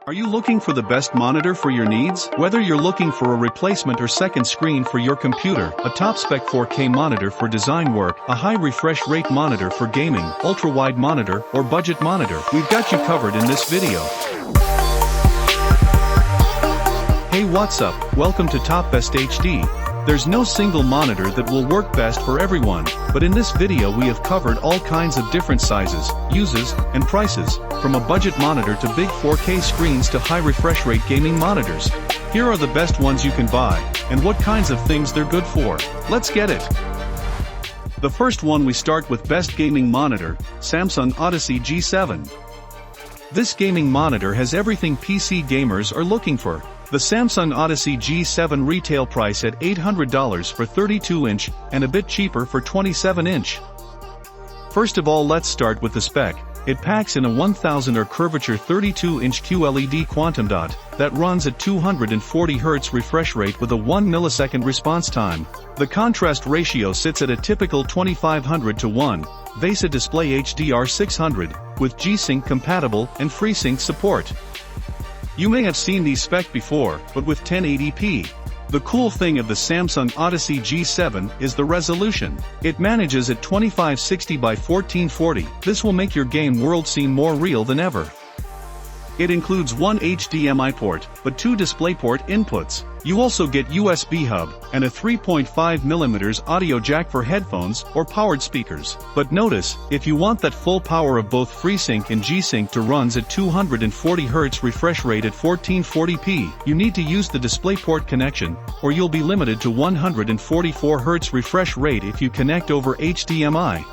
Are you looking for the best monitor for your needs? Whether you're looking for a replacement or second screen for your computer, a top-spec 4K monitor for design work, a high refresh rate monitor for gaming, ultra-wide monitor, or budget monitor, we've got you covered in this video. Hey, what's up? Welcome to Top Best HD. There's no single monitor that will work best for everyone, but in this video we have covered all kinds of different sizes, uses, and prices, from a budget monitor to big 4K screens to high refresh rate gaming monitors. Here are the best ones you can buy, and what kinds of things they're good for. Let's get it! The first one, we start with best gaming monitor, Samsung Odyssey G7. This gaming monitor has everything PC gamers are looking for. The Samsung Odyssey G7 retail price at $800 for 32-inch, and a bit cheaper for 27-inch. First of all, let's start with the spec. It packs in a 1000 curvature 32-inch QLED quantum dot that runs at 240 Hz refresh rate with a 1 millisecond response time. The contrast ratio sits at a typical 2500 to 1. VESA display HDR 600, with G-Sync compatible and FreeSync support. You may have seen these specs before, but with 1080p. The cool thing of the Samsung Odyssey G7 is the resolution. It manages at 2560 by 1440. This will make your game world seem more real than ever. It includes one HDMI port, but two DisplayPort inputs. You also get USB hub, and a 3.5mm audio jack for headphones or powered speakers. But notice, if you want that full power of both FreeSync and G-Sync to runs at 240 Hz refresh rate at 1440p, you need to use the DisplayPort connection, or you'll be limited to 144 Hz refresh rate if you connect over HDMI.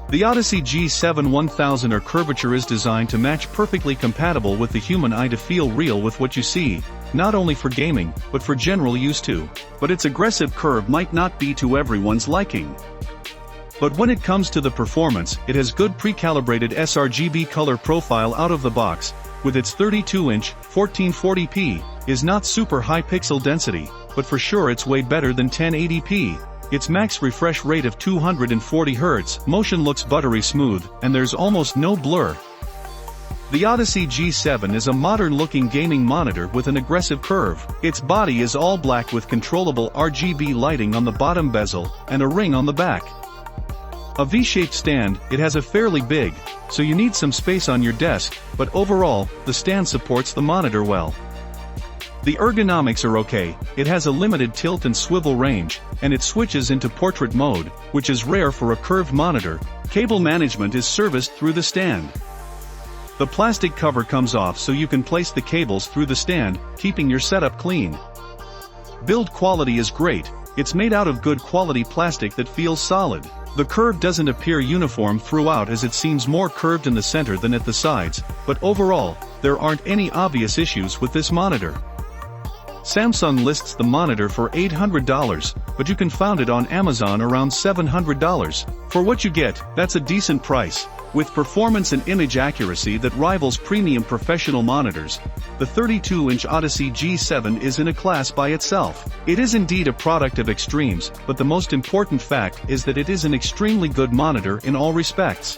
The Odyssey G7 1000 curvature is designed to match perfectly compatible with the human eye to feel real with what you see, not only for gaming, but for general use too. But its aggressive curve might not be to everyone's liking. But when it comes to the performance, it has good pre-calibrated sRGB color profile out of the box, with its 32-inch, 1440p, is not super high pixel density, but for sure it's way better than 1080p. Its max refresh rate of 240 Hz, motion looks buttery smooth, and there's almost no blur. The Odyssey G7 is a modern-looking gaming monitor with an aggressive curve. Its body is all black with controllable RGB lighting on the bottom bezel, and a ring on the back. A V-shaped stand, it has a fairly big, so you need some space on your desk, but overall, the stand supports the monitor well. The ergonomics are okay, it has a limited tilt and swivel range, and it switches into portrait mode, which is rare for a curved monitor. Cable management is serviced through the stand. The plastic cover comes off so you can place the cables through the stand, keeping your setup clean. Build quality is great, it's made out of good quality plastic that feels solid. The curve doesn't appear uniform throughout as it seems more curved in the center than at the sides, but overall, there aren't any obvious issues with this monitor. Samsung lists the monitor for $800, but you can find it on Amazon around $700. For what you get, that's a decent price. With performance and image accuracy that rivals premium professional monitors, the 32-inch Odyssey G7 is in a class by itself. It is indeed a product of extremes, but the most important fact is that it is an extremely good monitor in all respects.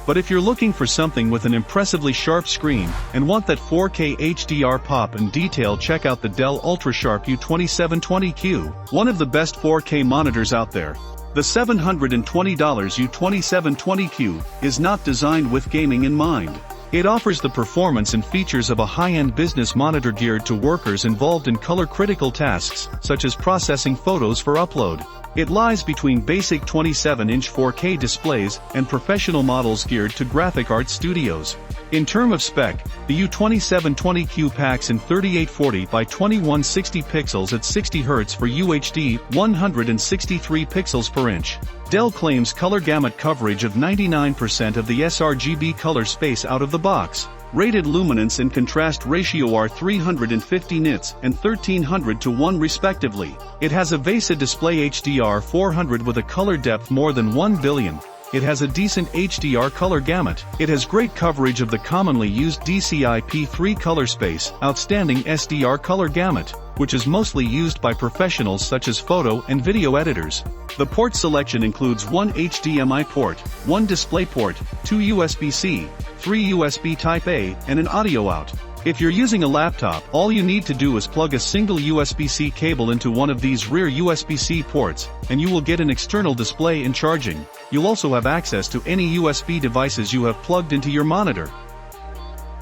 But if you're looking for something with an impressively sharp screen, and want that 4K HDR pop and detail, check out the Dell UltraSharp U2720Q, one of the best 4K monitors out there. The $720 U2720Q is not designed with gaming in mind. It offers the performance and features of a high-end business monitor geared to workers involved in color-critical tasks, such as processing photos for upload. It lies between basic 27-inch 4K displays and professional models geared to graphic art studios. In terms of spec, the U2720Q packs in 3840 by 2160 pixels at 60 Hz for UHD, 163 pixels per inch. Dell claims color gamut coverage of 99% of the sRGB color space out of the box. Rated luminance and contrast ratio are 350 nits and 1300 to 1 respectively. It has a VESA display HDR 400 with a color depth more than 1 billion. It has a decent HDR color gamut. It has great coverage of the commonly used DCI-P3 color space, outstanding SDR color gamut, which is mostly used by professionals such as photo and video editors. The port selection includes one HDMI port, one DisplayPort, two USB-C, 3 USB Type-A, and an audio out. If you're using a laptop, all you need to do is plug a single USB-C cable into one of these rear USB-C ports, and you will get an external display and charging. You'll also have access to any USB devices you have plugged into your monitor.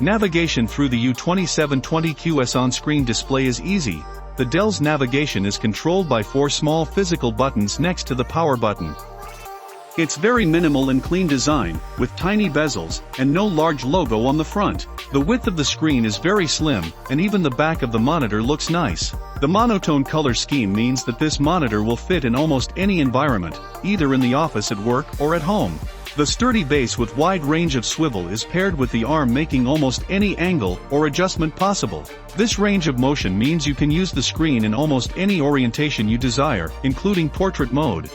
Navigation through the U2720QS on-screen display is easy. The Dell's navigation is controlled by 4 small physical buttons next to the power button. It's very minimal and clean design, with tiny bezels, and no large logo on the front. The width of the screen is very slim, and even the back of the monitor looks nice. The monotone color scheme means that this monitor will fit in almost any environment, either in the office at work or at home. The sturdy base with wide range of swivel is paired with the arm, making almost any angle or adjustment possible. This range of motion means you can use the screen in almost any orientation you desire, including portrait mode.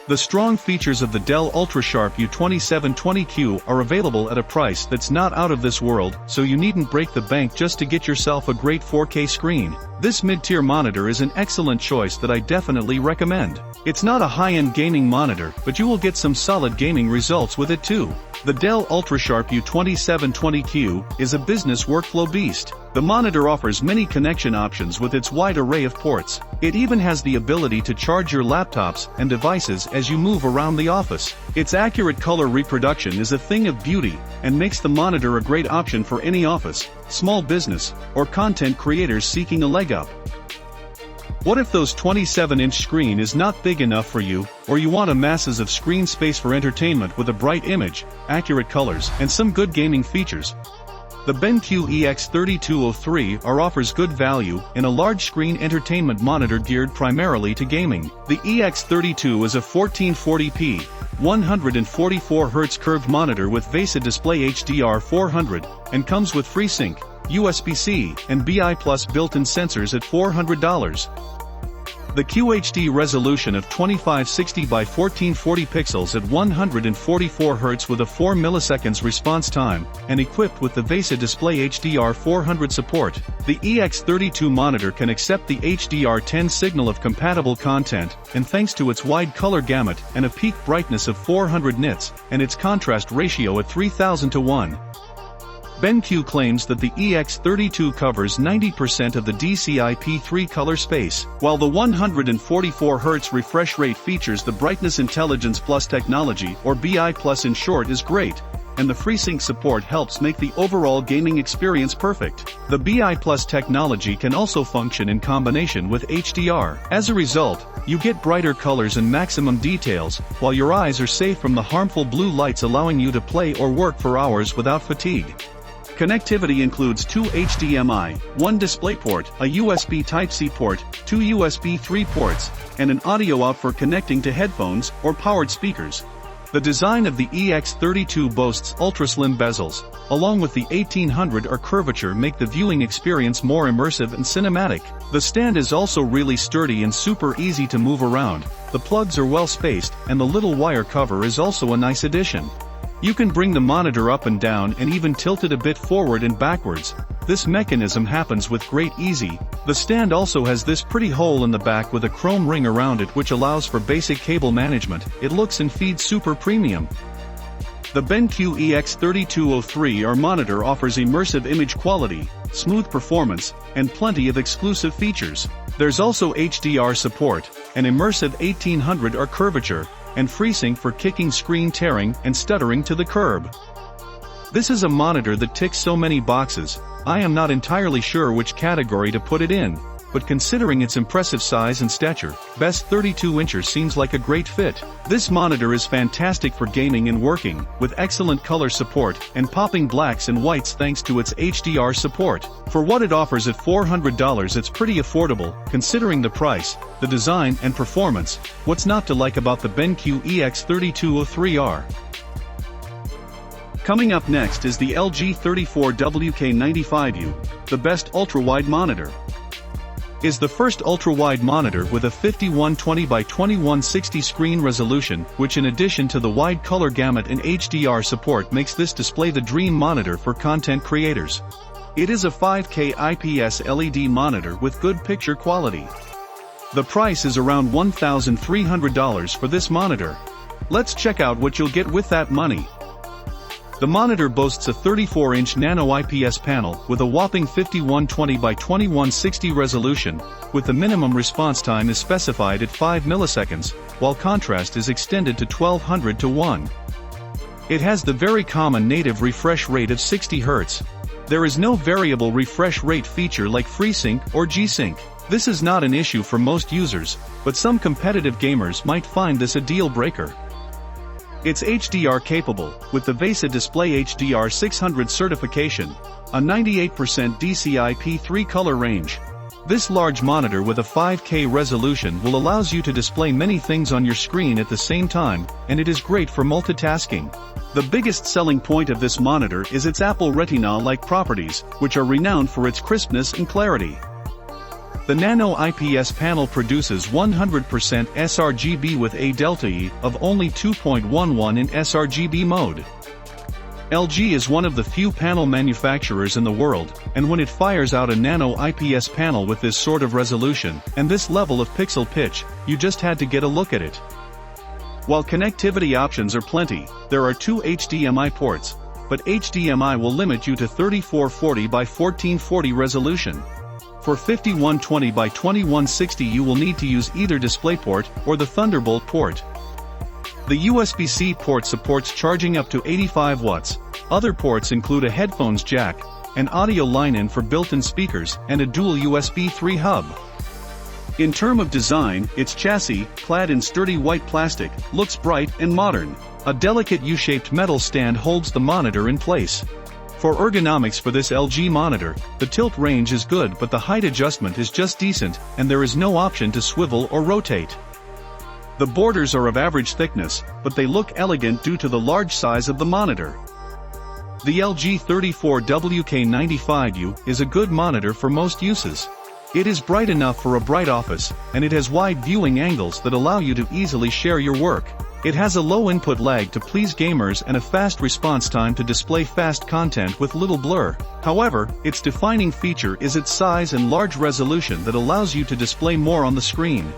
The strong features of the Dell UltraSharp U2720Q are available at a price that's not out of this world, so you needn't break the bank just to get yourself a great 4K screen. This mid-tier monitor is an excellent choice that I definitely recommend. It's not a high-end gaming monitor, but you will get some solid gaming results with it too. The Dell UltraSharp U2720Q is a business workflow beast. The monitor offers many connection options with its wide array of ports. It even has the ability to charge your laptops and devices as you move around the office. Its accurate color reproduction is a thing of beauty, and makes the monitor a great option for any office, small business, or content creators seeking a leg up. What if those 27-inch screen is not big enough for you, or you want a masses of screen space for entertainment with a bright image, accurate colors, and some good gaming features? The BenQ EX3203 offers good value in a large-screen entertainment monitor geared primarily to gaming. The EX32 is a 1440p, 144Hz curved monitor with VESA display HDR 400, and comes with FreeSync, USB-C, and BI Plus built-in sensors at $400. The QHD resolution of 2560 by 1440 pixels at 144 Hz with a 4 milliseconds response time, and equipped with the VESA display HDR 400 support. The EX32 monitor can accept the HDR10 signal of compatible content, and thanks to its wide color gamut and a peak brightness of 400 nits, and its contrast ratio at 3000:1. BenQ claims that the EX32 covers 90% of the DCI-P3 color space, while the 144 Hz refresh rate features the Brightness Intelligence Plus technology, or BI Plus in short, is great, and the FreeSync support helps make the overall gaming experience perfect. The BI Plus technology can also function in combination with HDR. As a result, you get brighter colors and maximum details, while your eyes are safe from the harmful blue lights, allowing you to play or work for hours without fatigue. Connectivity includes 2 HDMI, 1 DisplayPort, a USB Type-C port, 2 USB 3 ports, and an audio out for connecting to headphones or powered speakers. The design of the EX32 boasts ultra-slim bezels, along with the 1800 curvature, make the viewing experience more immersive and cinematic. The stand is also really sturdy and super easy to move around. The plugs are well spaced, and the little wire cover is also a nice addition. You can bring the monitor up and down and even tilt it a bit forward and backwards. This mechanism happens with great ease. The stand also has this pretty hole in the back with a chrome ring around it, which allows for basic cable management. It looks and feels super premium. The BenQ EX3203 monitor offers immersive image quality, smooth performance, and plenty of exclusive features. There's also HDR support, an immersive 1800 curvature, and FreeSync for kicking screen tearing and stuttering to the curb. This is a monitor that ticks so many boxes. I am not entirely sure which category to put it in, but considering its impressive size and stature, best 32-incher seems like a great fit. This monitor is fantastic for gaming and working, with excellent color support and popping blacks and whites thanks to its HDR support. For what it offers at $400, it's pretty affordable, considering the price, the design and performance. What's not to like about the BenQ EX3203? Coming up next is the LG 34WK95U, the best ultra-wide monitor. Is the first ultra-wide monitor with a 5120 by 2160 screen resolution, which in addition to the wide color gamut and HDR support makes this display the dream monitor for content creators. It is a 5K IPS LED monitor with good picture quality. The price is around $1,300 for this monitor. Let's check out what you'll get with that money. The monitor boasts a 34-inch nano IPS panel with a whopping 5120 by 2160 resolution, with the minimum response time is specified at 5 milliseconds, while contrast is extended to 1200 to 1. It has the very common native refresh rate of 60 Hz. There is no variable refresh rate feature like FreeSync or G-Sync. This is not an issue for most users, but some competitive gamers might find this a deal breaker. It's HDR capable, with the VESA Display HDR 600 certification, a 98% DCI-P3 color range. This large monitor with a 5K resolution will allows you to display many things on your screen at the same time, and it is great for multitasking. The biggest selling point of this monitor is its Apple Retina-like properties, which are renowned for its crispness and clarity. The Nano IPS panel produces 100% sRGB with a delta E of only 2.11 in sRGB mode. LG is one of the few panel manufacturers in the world, and when it fires out a Nano IPS panel with this sort of resolution, and this level of pixel pitch, you just had to get a look at it. While connectivity options are plenty, there are 2 HDMI ports, but HDMI will limit you to 3440 by 1440 resolution. For 5120 by 2160 you will need to use either DisplayPort or the Thunderbolt port. The USB-C port supports charging up to 85 watts. Other ports include a headphones jack, an audio line-in for built-in speakers, and a dual USB 3 hub. In terms of design, its chassis, clad in sturdy white plastic, looks bright and modern. A delicate U-shaped metal stand holds the monitor in place. For ergonomics for this LG monitor, the tilt range is good but the height adjustment is just decent, and there is no option to swivel or rotate. The borders are of average thickness, but they look elegant due to the large size of the monitor. The LG 34WK95U is a good monitor for most uses. It is bright enough for a bright office, and it has wide viewing angles that allow you to easily share your work. It has a low input lag to please gamers and a fast response time to display fast content with little blur. However, its defining feature is its size and large resolution that allows you to display more on the screen.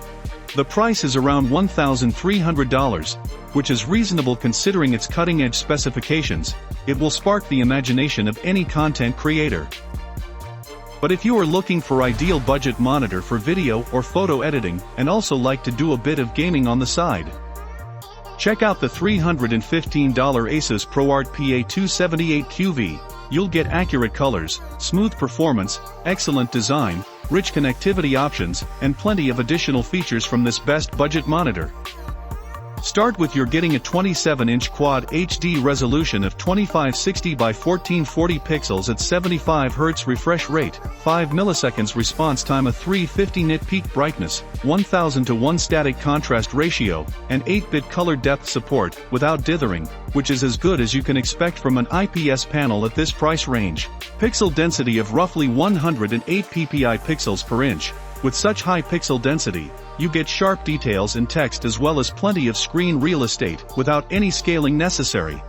The price is around $1,300, which is reasonable considering its cutting-edge specifications. It will spark the imagination of any content creator. But if you are looking for ideal budget monitor for video or photo editing, and also like to do a bit of gaming on the side, check out the $315 Asus ProArt PA278QV. You'll get accurate colors, smooth performance, excellent design, rich connectivity options, and plenty of additional features from this best budget monitor. Start with your getting a 27-inch Quad HD resolution of 2560 by 1440 pixels at 75 Hz refresh rate, 5 milliseconds response time, a 350 nit peak brightness, 1000 to 1 static contrast ratio, and 8-bit color depth support, without dithering, which is as good as you can expect from an IPS panel at this price range. Pixel density of roughly 108 ppi pixels per inch. With such high pixel density, you get sharp details in text as well as plenty of screen real estate, without any scaling necessary.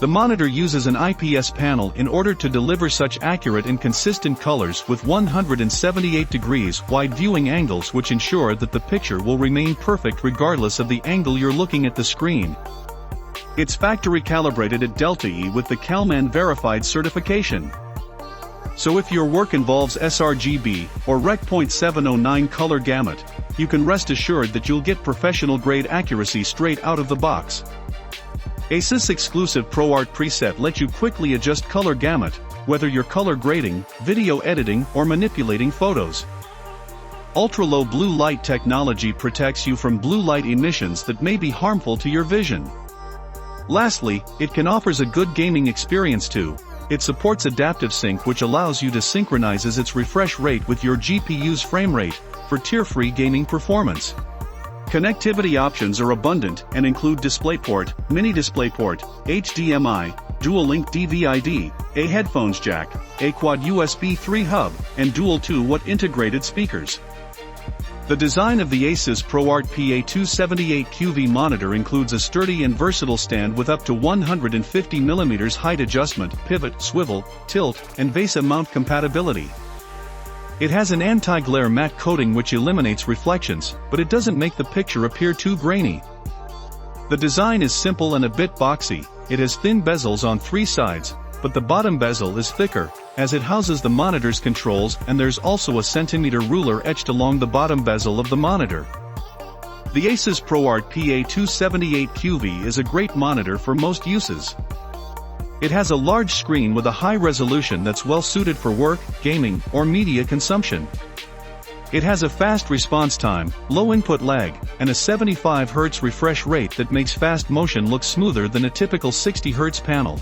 The monitor uses an IPS panel in order to deliver such accurate and consistent colors with 178 degrees wide viewing angles, which ensure that the picture will remain perfect regardless of the angle you're looking at the screen. It's factory calibrated at Delta E with the Calman verified certification. So if your work involves sRGB or Rec. .709 color gamut, you can rest assured that you'll get professional grade accuracy straight out of the box. Asus exclusive ProArt preset lets you quickly adjust color gamut, whether you're color grading, video editing, or manipulating photos. Ultra-low blue light technology protects you from blue light emissions that may be harmful to your vision. Lastly, it can offers a good gaming experience too. It supports adaptive sync, which allows you to synchronize its refresh rate with your GPU's frame rate, for tear-free gaming performance. Connectivity options are abundant and include DisplayPort, Mini DisplayPort, HDMI, Dual-Link DVI-D, a headphones jack, a quad USB 3 hub, and dual 2-watt integrated speakers. The design of the Asus ProArt PA278QV monitor includes a sturdy and versatile stand with up to 150mm height adjustment, pivot, swivel, tilt, and VESA mount compatibility. It has an anti-glare matte coating which eliminates reflections, but it doesn't make the picture appear too grainy. The design is simple and a bit boxy, it has thin bezels on 3 sides, but the bottom bezel is thicker, as it houses the monitor's controls, and there's also a centimeter ruler etched along the bottom bezel of the monitor. The Asus ProArt PA278QV is a great monitor for most uses. It has a large screen with a high resolution that's well suited for work, gaming, or media consumption. It has a fast response time, low input lag, and a 75 Hz refresh rate that makes fast motion look smoother than a typical 60 Hz panel.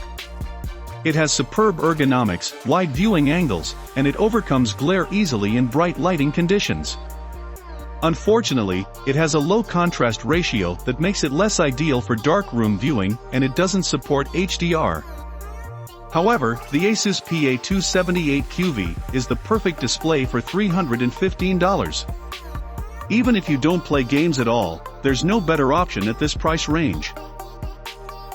It has superb ergonomics, wide viewing angles, and it overcomes glare easily in bright lighting conditions. Unfortunately, it has a low contrast ratio that makes it less ideal for darkroom viewing, and it doesn't support HDR. However, the Asus PA278QV is the perfect display for $315. Even if you don't play games at all, there's no better option at this price range.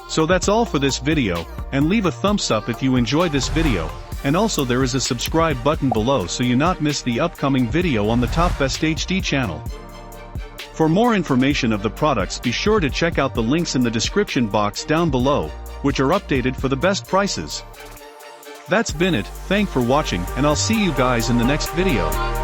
So that's all for this video, and leave a thumbs up if you enjoy this video, and also there is a subscribe button below so you not miss the upcoming video on the Top Best HD channel. For more information of the products, be sure to check out the links in the description box down below, which are updated for the best prices. That's been it, thanks for watching, and I'll see you guys in the next video.